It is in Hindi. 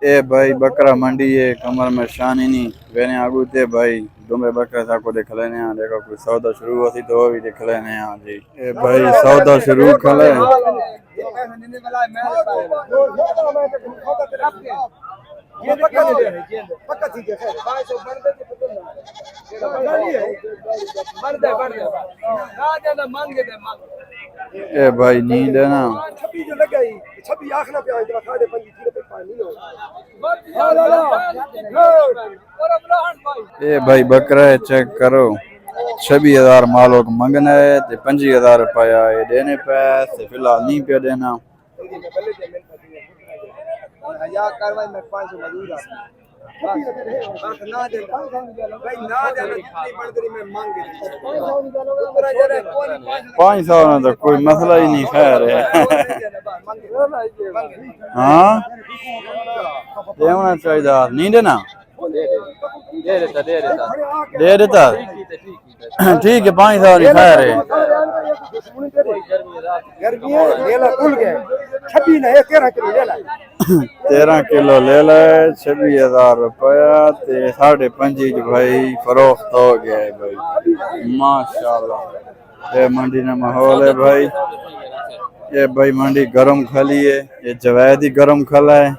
ए भाई बकरा मंडी है कमर में शानी नहीं वेने आगू थे भाई दुम्बे बकरा था को देख लेने यहाँ देखो कोई सौदा शुरू होती तो वो भी देख लेने यहाँ जी ए भाई सौदा शुरू खले ये पक्का दे रहे पक्का ठीक है 500 बढ़ दे ना ज्यादा मांगे दे मांग ए भाई नींद है ना 26 जो लग गई 26 आखना पे इतना साढ़े 5 किलो पे पानी लो ए भाई बकरा है चेक करो 26,000 मालो को मंगना है ते 25,000 रुपया ये देने पैसे फिलहाल नहीं पे देना हजार कार्रवाई में 500 मजदूर बस ना दे भाई ना दे जितनी बढ़ती मैं मांग ऊपर जरा कोई 500 ना तो कोई मसला ही नहीं खैर है हाँ देना चाहिए नहीं देना दे देता ठीक है 500 नहीं खैर है गर्मी है ले ला खुल गए 26 नहीं 13 किलो ले ला 13 किलो ले ले 26,000 रुपया ते 5.5 भाई फरोख्त हो गया है भाई माशाल्लाह ये मंडी में माहौल है भाई ये भाई मंडी गरम खाली है ये जवैद ही गरम खला है।